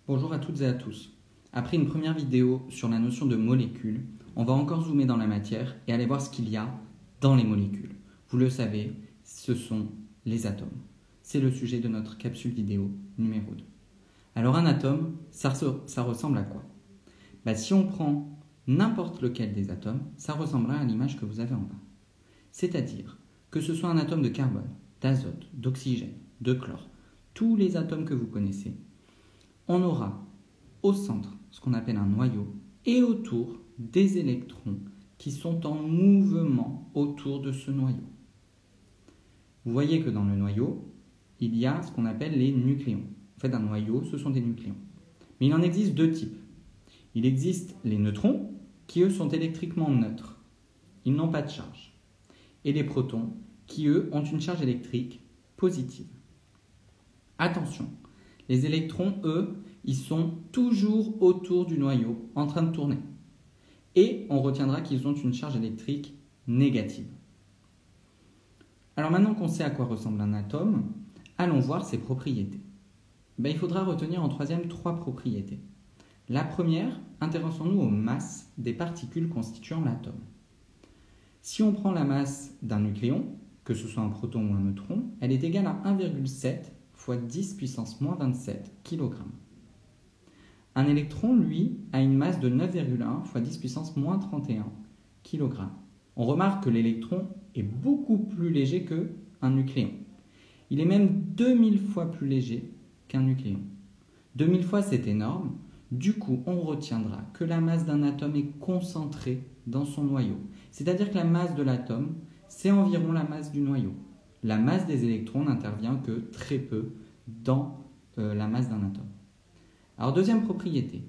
Bonjour à toutes et à tous. Après une première vidéo sur la notion de molécule, on va encore zoomer dans la matière et aller voir ce qu'il y a dans les molécules. Vous le savez, ce sont les atomes. C'est le sujet de notre capsule vidéo numéro 2. Alors un atome, ça ressemble à quoi? Si on prend n'importe lequel des atomes, ça ressemblera à l'image que vous avez en bas. C'est-à-dire que ce soit un atome de carbone, d'azote, d'oxygène, de chlore, tous les atomes que vous connaissez, on aura au centre ce qu'on appelle un noyau et autour des électrons qui sont en mouvement autour de ce noyau. Vous voyez que dans le noyau, il y a ce qu'on appelle les nucléons. En fait, un noyau, ce sont des nucléons. Mais il en existe deux types. Il existe les neutrons, qui eux sont électriquement neutres. Ils n'ont pas de charge. Et les protons, qui eux ont une charge électrique positive. Attention, les électrons, eux, ils sont toujours autour du noyau, en train de tourner. Et on retiendra qu'ils ont une charge électrique négative. Alors maintenant qu'on sait à quoi ressemble un atome, allons voir ses propriétés. Il faudra retenir en troisième trois propriétés. La première, intéressons-nous aux masses des particules constituant l'atome. Si on prend la masse d'un nucléon, que ce soit un proton ou un neutron, elle est égale à 1,7 fois 10 puissance moins 27 kg. Un électron, lui, a une masse de 9,1 fois 10 puissance moins 31 kg. On remarque que l'électron est beaucoup plus léger qu'un nucléon. Il est même 2000 fois plus léger qu'un nucléon. 2000 fois, c'est énorme. Du coup, on retiendra que la masse d'un atome est concentrée dans son noyau. C'est-à-dire que la masse de l'atome, c'est environ la masse du noyau. La masse des électrons n'intervient que très peu dans la masse d'un atome. Alors, deuxième propriété,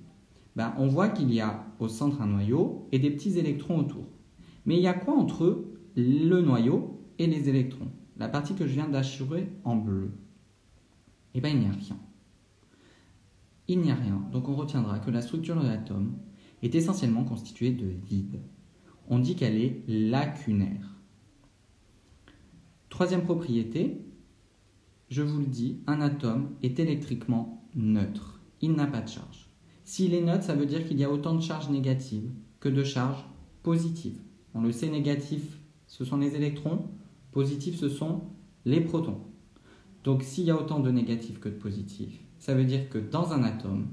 on voit qu'il y a au centre un noyau et des petits électrons autour. Mais il y a quoi entre le noyau et les électrons? La partie que je viens d'assurer en bleu. Il n'y a rien. Il n'y a rien, donc on retiendra que la structure de l'atome est essentiellement constituée de vide. On dit qu'elle est lacunaire. Troisième propriété, je vous le dis, un atome est électriquement neutre. Il n'a pas de charge. S'il est neutre, ça veut dire qu'il y a autant de charges négatives que de charges positives. On le sait, négatif, ce sont les électrons, positifs, ce sont les protons. Donc s'il y a autant de négatifs que de positifs, ça veut dire que dans un atome,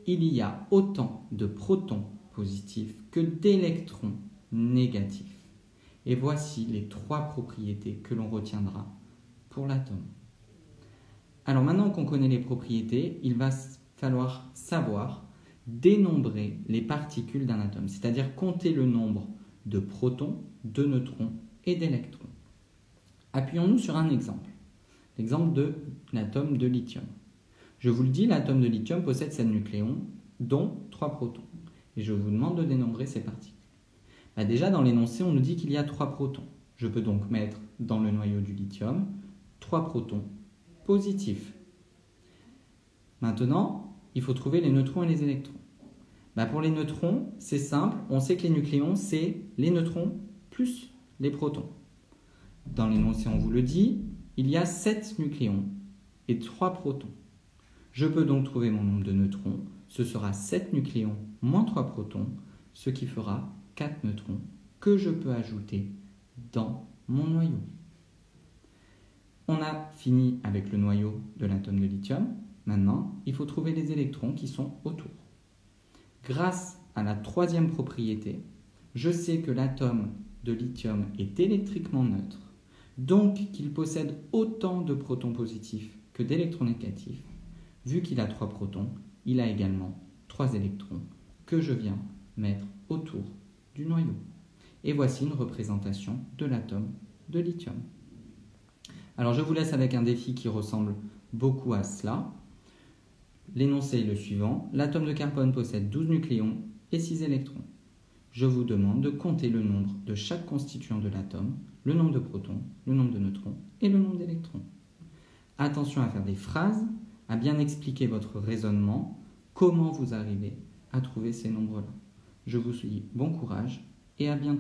il y a autant de protons positifs que d'électrons négatifs. Et voici les trois propriétés que l'on retiendra pour l'atome. Alors maintenant qu'on connaît les propriétés, il va falloir savoir dénombrer les particules d'un atome, c'est-à-dire compter le nombre de protons, de neutrons et d'électrons. Appuyons-nous sur un exemple, l'exemple de l'atome de lithium. Je vous le dis, l'atome de lithium possède 7 nucléons, dont 3 protons. Et je vous demande de dénombrer ces particules. Déjà, dans l'énoncé, on nous dit qu'il y a 3 protons. Je peux donc mettre dans le noyau du lithium 3 protons positifs. Maintenant, il faut trouver les neutrons et les électrons. Pour les neutrons, c'est simple. On sait que les nucléons, c'est les neutrons plus les protons. Dans l'énoncé, on vous le dit, il y a 7 nucléons et 3 protons. Je peux donc trouver mon nombre de neutrons. Ce sera 7 nucléons moins 3 protons, ce qui fera 4 neutrons que je peux ajouter dans mon noyau. On a fini avec le noyau de l'atome de lithium. Maintenant, il faut trouver les électrons qui sont autour. Grâce à la troisième propriété, je sais que l'atome de lithium est électriquement neutre, donc qu'il possède autant de protons positifs que d'électrons négatifs. Vu qu'il a 3 protons, il a également 3 électrons que je viens mettre autour du noyau. Et voici une représentation de l'atome de lithium. Alors je vous laisse avec un défi qui ressemble beaucoup à cela. L'énoncé est le suivant. L'atome de carbone possède 12 nucléons et 6 électrons. Je vous demande de compter le nombre de chaque constituant de l'atome, le nombre de protons, le nombre de neutrons et le nombre d'électrons. Attention à faire des phrases, à bien expliquer votre raisonnement, comment vous arrivez à trouver ces nombres-là. Je vous dis bon courage et à bientôt.